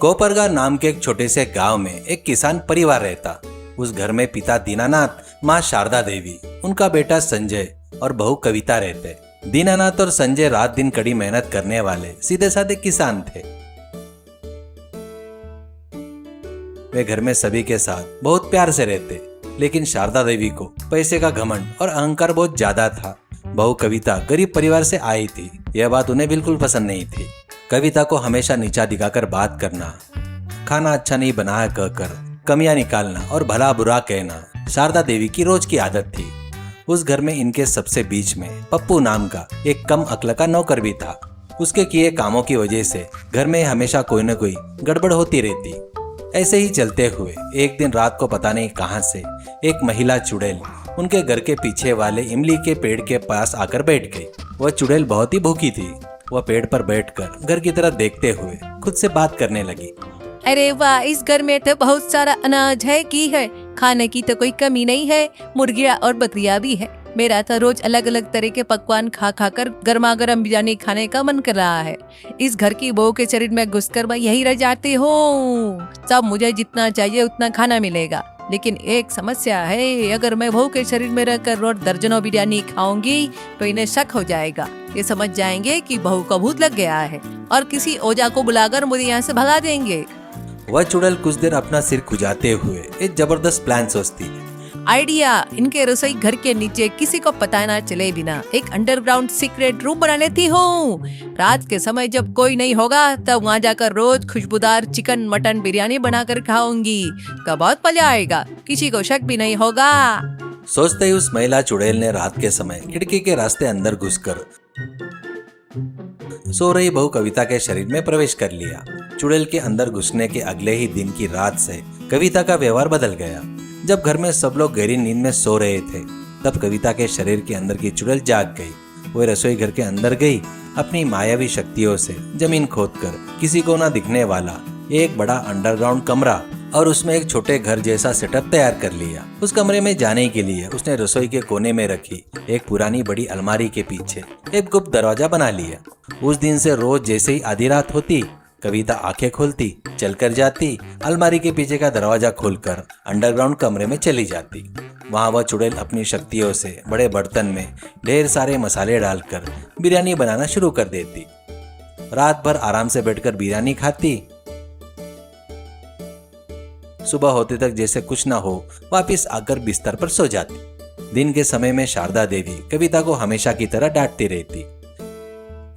कोपरगांव नाम के एक छोटे से गांव में एक किसान परिवार रहता। उस घर में पिता दीनानाथ, माँ शारदा देवी, उनका बेटा संजय और बहू कविता रहते। दीनानाथ और संजय रात दिन कड़ी मेहनत करने वाले सीधे साधे किसान थे। वे घर में सभी के साथ बहुत प्यार से रहते, लेकिन शारदा देवी को पैसे का घमंड और अहंकार बहुत ज्यादा था। बहू कविता गरीब परिवार से आई थी, यह बात उन्हें बिल्कुल पसंद नहीं थी। कविता को हमेशा नीचा दिखाकर बात करना, खाना अच्छा नहीं बना है कहकर कमियां निकालना और भला बुरा कहना शारदा देवी की रोज की आदत थी। उस घर में इनके सबसे बीच में पप्पू नाम का एक कम अक्ल का नौकर भी था। उसके किए कामों की वजह से घर में हमेशा कोई न कोई गड़बड़ होती रहती। ऐसे ही चलते हुए एक दिन रात को पता नहीं कहां से एक महिला चुड़ैल उनके घर के पीछे वाले इमली के पेड़ के पास आकर बैठ गई। वह चुड़ैल बहुत ही भूखी थी। वह पेड़ पर बैठकर घर की तरफ देखते हुए खुद से बात करने लगी। अरे वाह, इस घर में तो बहुत सारा अनाज है की है, खाने की तो कोई कमी नहीं है, मुर्गियाँ और बकरियाँ भी है। मेरा तो रोज अलग अलग तरह के पकवान खा खा कर गर्मा गर्म बिरयानी खाने का मन कर रहा है। इस घर की बहू के शरीर में घुसकर मैं यही रह जाती हूँ। सब मुझे जितना चाहिए उतना खाना मिलेगा, लेकिन एक समस्या है, अगर मैं बहू के शरीर में रहकर रोज दर्जनों बिरयानी खाऊंगी तो इन्हें शक हो जाएगा। ये समझ जाएंगे कि बहू को भूत लग गया है और किसी ओझा को बुलाकर मुझे यहाँ से भगा देंगे। वह चुड़ैल कुछ देर अपना सिर खुजाते हुए एक जबरदस्त प्लान सोचती। आइडिया, इनके रसोई घर के नीचे किसी को पता न चले बिना एक अंडरग्राउंड सीक्रेट रूम बना लेती हूँ। रात के समय जब कोई नहीं होगा तब वहाँ जाकर रोज खुशबूदार चिकन मटन बिरयानी बनाकर खाऊंगी। तो बहुत मजा आएगा, किसी को शक भी नहीं होगा। सोचते ही उस महिला चुड़ैल ने रात के समय खिड़की के रास्ते अंदर घुसकर सो रही बहू कविता के शरीर में प्रवेश कर लिया। चुड़ैल के अंदर घुसने के अगले ही दिन की रात से कविता का व्यवहार बदल गया। जब घर में सब लोग गहरी नींद में सो रहे थे, तब कविता के शरीर के अंदर की चुड़ैल जाग गई। वो रसोई घर के अंदर गई, अपनी मायावी शक्तियों से जमीन खोदकर किसी को न दिखने वाला एक बड़ा अंडरग्राउंड कमरा और उसमें एक छोटे घर जैसा सेटअप तैयार कर लिया। उस कमरे में जाने के लिए उसने रसोई के कोने में रखी एक पुरानी बड़ी अलमारी के पीछे एक गुप्त दरवाजा बना लिया। उस दिन से रोज जैसे ही आधी रात होती, कविता आंखें खोलती, चलकर जाती, अलमारी के पीछे का दरवाजा खोलकर अंडरग्राउंड कमरे में चली जाती। वहाँ वह चुड़ैल अपनी शक्तियों से बड़े बर्तन में ढेर सारे मसाले डालकर बिरयानी बनाना शुरू कर देती। रात भर आराम से बैठकर बिरयानी खाती। सुबह होते तक जैसे कुछ न हो वापिस आकर बिस्तर पर सो जाती। दिन के समय में शारदा देवी कविता को हमेशा की तरह डांटती रहती।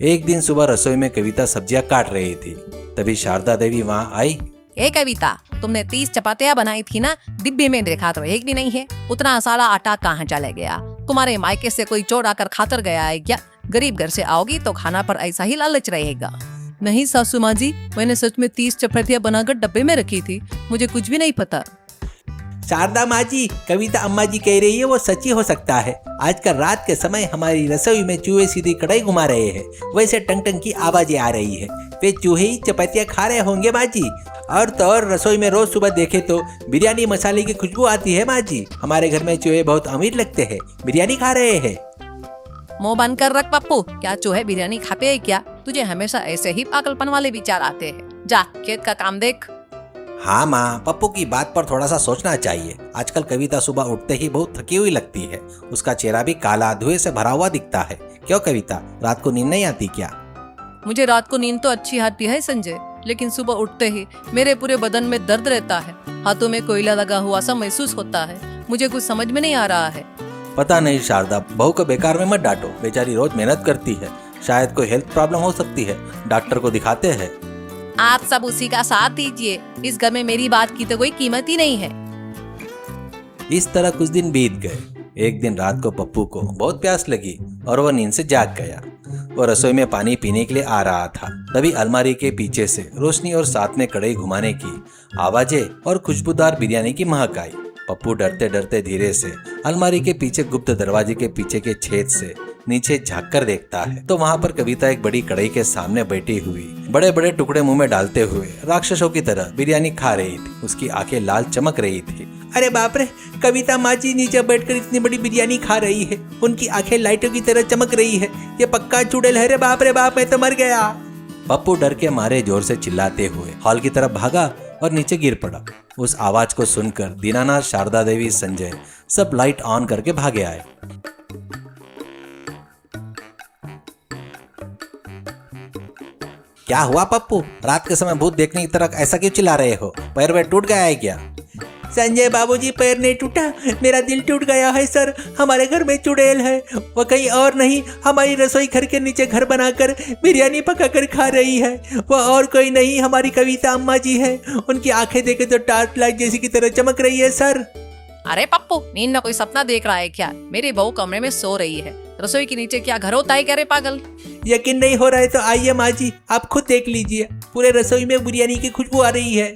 एक दिन सुबह रसोई में कविता सब्जियां काट रही थी, तभी शारदा देवी वहाँ आई। ए कविता, तुमने 30 चपातियाँ बनाई थी ना, डिब्बे में देखा तो एक भी नहीं है। उतना सारा आटा कहाँ चला गया? तुम्हारे मायके से कोई चोर आकर खातर गया है क्या? गरीब घर से आओगी तो खाना पर ऐसा ही लालच रहेगा। नहीं सासू माँ जी, मैंने सच में 30 चपातियाँ बनाकर डब्बे में रखी थी, मुझे कुछ भी नहीं पता। शारदा माँ जी, कविता अम्मा जी कह रही है वो सच्ची हो सकता है। आजकल रात के समय हमारी रसोई में चूहे सीधी कढ़ाई घुमा रहे हैं, वैसे टंग टंग की आवाजें आ रही है। वे चूहे ही चपातियाँ खा रहे होंगे माँ जी। और तो और रसोई में रोज सुबह देखे तो बिरयानी मसाले की खुशबू आती है माँ जी। हमारे घर में चूहे बहुत अमीर लगते हैं, बिरयानी खा रहे हैं। मुंह बंद कर रख पप्पू, क्या चूहे बिरयानी खाते हैं क्या? तुझे हमेशा ऐसे ही पागलपन वाले विचार आते हैं। जा खेत का काम देख। हाँ माँ, पप्पू की बात पर थोड़ा सा सोचना चाहिए। आजकल कविता सुबह उठते ही बहुत थकी हुई लगती है। उसका चेहरा भी काला धुएं से भरा हुआ दिखता है। क्यों कविता, रात को नींद नहीं आती क्या? मुझे रात को नींद तो अच्छी आती है संजय, लेकिन सुबह उठते ही मेरे पूरे बदन में दर्द रहता है। हाथों में कोयला लगा हुआ सा महसूस होता है। मुझे कुछ समझ में नहीं आ रहा है। पता नहीं शारदा, बहू को बेकार में मत डांटो। बेचारी रोज मेहनत करती है, शायद कोई हेल्थ प्रॉब्लम हो सकती है। डॉक्टर को दिखाते हैं। आप सब उसी का साथ दीजिए, इस घर में मेरी बात की तो कोई कीमत ही नहीं है। इस तरह कुछ दिन बीत गए। एक दिन रात को पप्पू को बहुत प्यास लगी और वह नींद से जाग गया। वो रसोई में पानी पीने के लिए आ रहा था, तभी अलमारी के पीछे से रोशनी और साथ में कढ़ाई घुमाने की आवाजें और खुशबूदार बिरयानी की महक आई। पप्पू डरते डरते धीरे से अलमारी के पीछे गुप्त दरवाजे के पीछे के छेद से नीचे झांक कर देखता है तो वहाँ पर कविता एक बड़ी कढ़ाई के सामने बैठी हुई बड़े बड़े टुकड़े मुंह में डालते हुए राक्षसों की तरह बिरयानी खा रही थी। उसकी आंखें लाल चमक रही थी। अरे बाप रे, कविता माँ जी नीचे बैठकर इतनी बड़ी बिरयानी खा रही है। उनकी आंखें लाइटों की तरह चमक रही है। ये पक्का चुड़ैल है रे बाप, मैं तो मर गया। पप्पू डर के मारे जोर से चिल्लाते हुए हॉल की तरफ भागा और नीचे गिर पड़ा। उस आवाज को सुनकर दीनानाथ, शारदा देवी, संजय सब लाइट ऑन करके भागे आए। क्या हुआ पप्पू? रात के समय भूत देखने की तरह ऐसा क्यों चिल्ला रहे हो? पैर वैर टूट गया है क्या? संजय बाबूजी, पैर नहीं टूटा, मेरा दिल टूट गया है सर। हमारे घर में चुड़ैल है, वो कहीं और नहीं, हमारी रसोई घर के नीचे घर बनाकर बिरयानी पकाकर खा रही है। वो और कोई नहीं, हमारी कविता अम्मा जी है। उनकी आंखें देखे तो टार्च लाइट जैसी की तरह चमक रही है सर। अरे पप्पू, नींद में कोई सपना देख रहा है क्या? मेरी बहू कमरे में सो रही है, रसोई के नीचे क्या घर होता है क्या रे पागल? यकीन नहीं हो रहा है तो आइए माँ जी, आप खुद देख लीजिए, पूरे रसोई में बिरयानी की खुशबू आ रही है।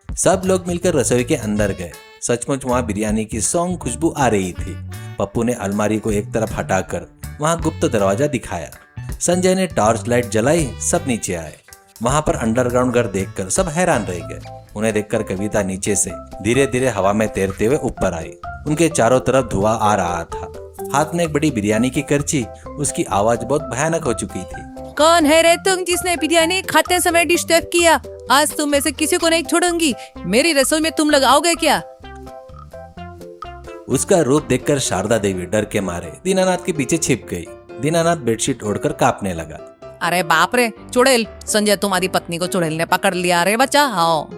सब लोग मिलकर रसोई के अंदर गए। सचमुच वहाँ बिरयानी की सौंग खुशबू आ रही थी। पप्पू ने अलमारी को एक तरफ हटाकर वहाँ गुप्त दरवाजा दिखाया। संजय ने टॉर्च लाइट जलाई, सब नीचे आए। वहाँ पर अंडरग्राउंड घर देखकर सब हैरान रह गए। उन्हें देखकर कविता नीचे से धीरे धीरे हवा में तैरते हुए ऊपर आई। उनके चारों तरफ धुआं आ रहा था। हाथ में एक बड़ी बिरयानी की करची, उसकी आवाज बहुत भयानक हो चुकी थी। कौन है रे तुम जिसने बिरयानी खाते समय डिस्टर्ब किया? आज तुम में से किसी को नहीं छोड़ूंगी। मेरी रसोई में तुम लोग आओगे क्या? उसका रूप देखकर शारदा देवी डर के मारे दीनानाथ के पीछे छिप गई। दीनानाथ बेडशीट ओढ़कर कांपने लगा। अरे बाप रे, चुड़ैल! संजय, तुम्हारी पत्नी को चुड़ैल ने पकड़ लिया रे बच्चा। हाँ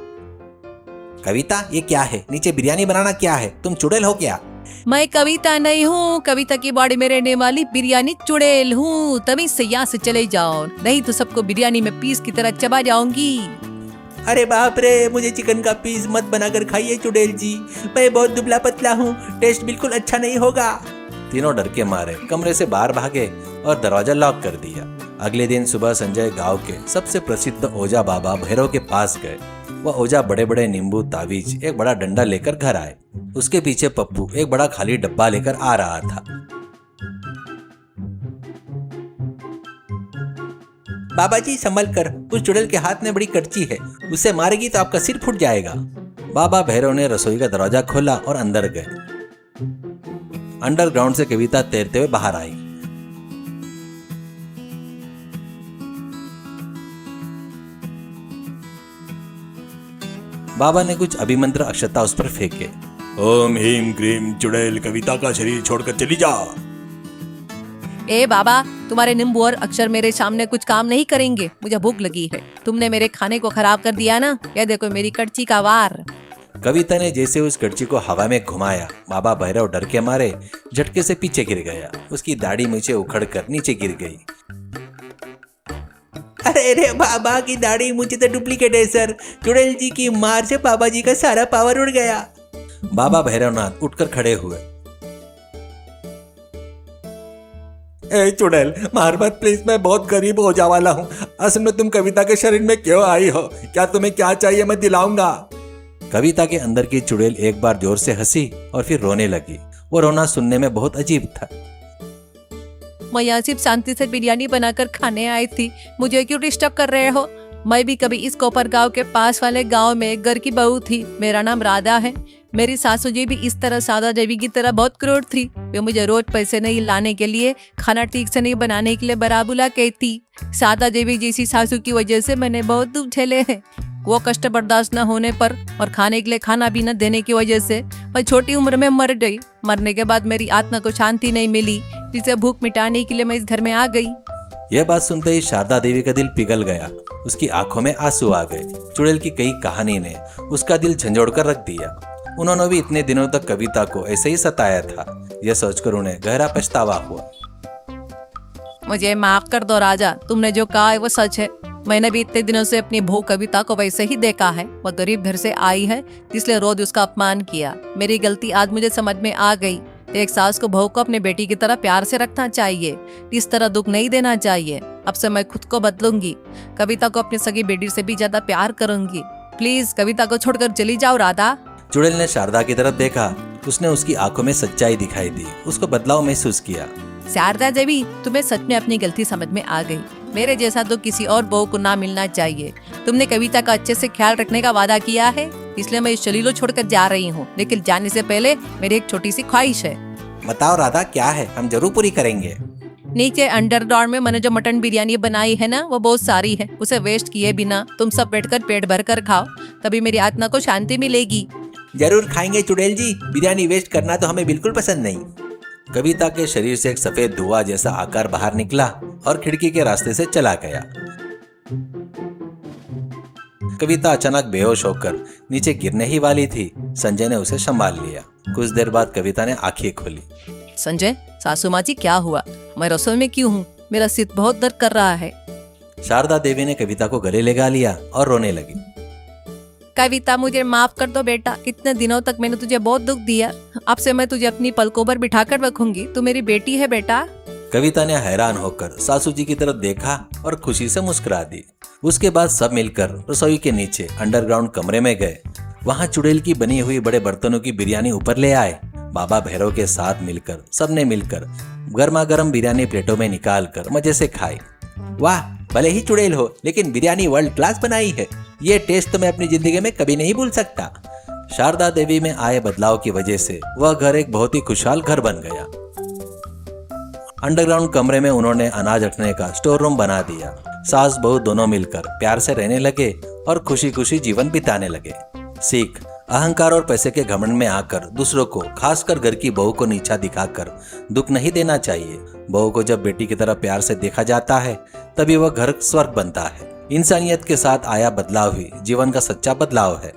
कविता, ये क्या है? नीचे बिरयानी बनाना क्या है? तुम चुड़ैल हो क्या? मैं कविता नहीं हूँ, कविता की बॉडी में रहने वाली बिरयानी चुड़ैल हूँ। तभी से यहाँ से चले जाओ, नहीं तो सबको बिरयानी में पीस की तरह चबा जाऊंगी। अरे बाप रे, मुझे चिकन का पीस मत बनाकर खाइए चुड़ैल जी, मैं बहुत दुबला पतला हूँ, टेस्ट बिल्कुल अच्छा नहीं होगा। तीनों डर के मारे कमरे से बाहर भागे और दरवाजा लॉक कर दिया। अगले दिन सुबह संजय गांव के सबसे प्रसिद्ध ओझा बाबा भैरव के पास गए। वह ओझा बड़े बड़े नींबू, तावीज, एक बड़ा डंडा लेकर घर आए। उसके पीछे पप्पू एक बड़ा खाली डब्बा लेकर आ रहा था। बाबा जी संभल कर, उस चुड़ैल के हाथ में बड़ी करची है, उससे मारेगी तो आपका सिर फूट जाएगा। बाबा भैरव ने रसोई का दरवाजा खोला और अंदर गए। अंडरग्राउंड से कविता तैरते हुए बाहर आई। बाबा ने कुछ अभिमंत्र अक्षता उस पर फेंके। ओम ह्रीम क्रीम चुड़ैल, कविता का शरीर छोड़कर चली जा। ए बाबा, तुम्हारे नींबू और अक्षर मेरे सामने कुछ काम नहीं करेंगे। मुझे भूख लगी है, तुमने मेरे खाने को खराब कर दिया ना। ये देखो मेरी कड़ची का वार। कविता ने जैसे उस कड़ची को हवा में घुमाया, बाबा भैरव डर के मारे झटके से पीछे गिर गया। उसकी दाढ़ी नीचे उखड़कर नीचे गिर गई। अरे रे, बाबा की दाढ़ी मुझे तो डुप्लीकेट है सर। चुड़ैल जी की मार से बाबा जी का सारा पावर उड़ गया। बाबा भैरवनाथ उठकर खड़े हुए। ए चुड़ैल, मार मत प्लीज, मैं बहुत गरीब हो जा वाला हूँ। असल में तुम कविता के शरीर में क्यों आई हो? क्या तुम्हें क्या चाहिए मैं दिलाऊंगा। कविता के अंदर की चुड़ैल एक बार जोर से हंसी और फिर रोने लगी। वो रोना सुनने में बहुत अजीब था। मैं यहाँ सिर्फ शांति से बिरयानी बनाकर खाने आई थी, मुझे क्यों डिस्टर्ब कर रहे हो? मैं भी कभी इस कोपर गांव के पास वाले गांव में एक घर की बहू थी। मेरा नाम राधा है। मेरी सासू जी भी इस तरह शारदा देवी की तरह बहुत क्रूर थी। वे मुझे रोज पैसे नहीं लाने के लिए, खाना ठीक से नहीं बनाने के लिए बराबुला कहती। शारदा देवी जैसी सासू की वजह से मैंने बहुत दुख झेले हैं। वो कष्ट बर्दाश्त न होने पर और खाने के लिए खाना भी न देने की वजह से मैं छोटी उम्र में मर गई। मरने के बाद मेरी आत्मा को शांति नहीं मिली, जिसे भूख मिटाने के लिए मैं इस घर में आ गई। यह बात सुनते ही शारदा देवी का दिल पिघल गया। उसकी आंखों में आंसू आ गए। चुड़ैल की कई कहानी ने उसका दिल झंझोड़ कर रख दिया। उन्होंने भी इतने दिनों तक कविता को ऐसे ही सताया था। यह सोचकर उन्हें गहरा पछतावा हुआ। मुझे माफ कर दो राजा, तुमने जो कहा है वो सच है। मैंने भी इतने दिनों से अपनी बहू कविता को वैसे ही देखा है। वह गरीब घर से आई है, इसलिए रोज उसका अपमान किया। मेरी गलती आज मुझे समझ में आ गई। एक सास को बहू को अपने बेटी की तरह प्यार से रखना चाहिए, इस तरह दुख नहीं देना चाहिए। अब से मैं खुद को बदलूंगी, कविता को अपनी सगी बेटी से भी ज्यादा प्यार करूंगी। प्लीज कविता को छोड़कर चली जाओ राधा। चुड़ैल ने शारदा की तरफ देखा। उसने उसकी आंखों में सच्चाई दिखाई दी। उसको बदलाव महसूस किया। शारदा देवी, तुम्हें सच में अपनी गलती समझ में आ गई। मेरे जैसा तो किसी और बहू को ना मिलना चाहिए। तुमने कविता का अच्छे से ख्याल रखने का वादा किया है, इसलिए मैं इस शरीर को छोड़कर जा रही हूँ। लेकिन जाने से पहले मेरी एक छोटी सी ख्वाहिश है। बताओ राधा, क्या है? हम जरूर पूरी करेंगे। नीचे अंडरग्राउंड में मैंने जो मटन बिरयानी बनाई है ना, वो बहुत सारी है। उसे वेस्ट किए बिना तुम सब बैठकर पेट भर कर खाओ, तभी मेरी आत्मा को शांति मिलेगी। जरूर खाएंगे चुड़ैल जी, बिरयानी वेस्ट करना तो हमें बिल्कुल पसंद नहीं। कविता के शरीर से एक सफेद धुआं जैसा आकार बाहर निकला और खिड़की के रास्ते से चला गया। कविता अचानक बेहोश होकर नीचे गिरने ही वाली थी। संजय ने उसे संभाल लिया। कुछ देर बाद कविता ने आंखें खोली। संजय, सासू माँ जी क्या हुआ? मैं रसोई में क्यों हूँ? मेरा सिर बहुत दर्द कर रहा है। शारदा देवी ने कविता को गले लगा लिया और रोने लगी। कविता, मुझे माफ कर दो बेटा, इतने दिनों तक मैंने तुझे बहुत दुख दिया। अब से मैं तुझे अपनी पलकों पर बिठाकर रखूंगी। तू मेरी बेटी है बेटा। कविता ने हैरान होकर सासू जी की तरफ देखा और खुशी से मुस्कुरा दी। उसके बाद सब मिलकर रसोई के नीचे अंडरग्राउंड कमरे में गए। वहां चुड़ैल की बनी हुई बड़े बर्तनों की बिरयानी ऊपर ले आए। बाबा भैरव के साथ मिलकर सबने मिलकर गर्मा गर्म बिरयानी प्लेटों में निकाल कर मजे से खाई। वाह, भले ही चुड़ैल हो लेकिन बिरयानी वर्ल्ड क्लास बनाई है। ये टेस्ट तो मैं अपनी जिंदगी में कभी नहीं भूल सकता। शारदा देवी में आए बदलाव की वजह से वह घर एक बहुत ही खुशहाल घर बन गया। अंडरग्राउंड कमरे में उन्होंने अनाज रखने का स्टोर रूम बना दिया। सास बहू दोनों मिलकर प्यार से रहने लगे और खुशी खुशी जीवन बिताने लगे। सीख, अहंकार और पैसे के घमंड में आकर दूसरों को, खासकर घर की बहू को नीचा दिखाकर दुख नहीं देना चाहिए। बहू को जब बेटी की तरह प्यार से देखा जाता है तभी वह घर स्वर्ग बनता है। इंसानियत के साथ आया बदलाव ही जीवन का सच्चा बदलाव है।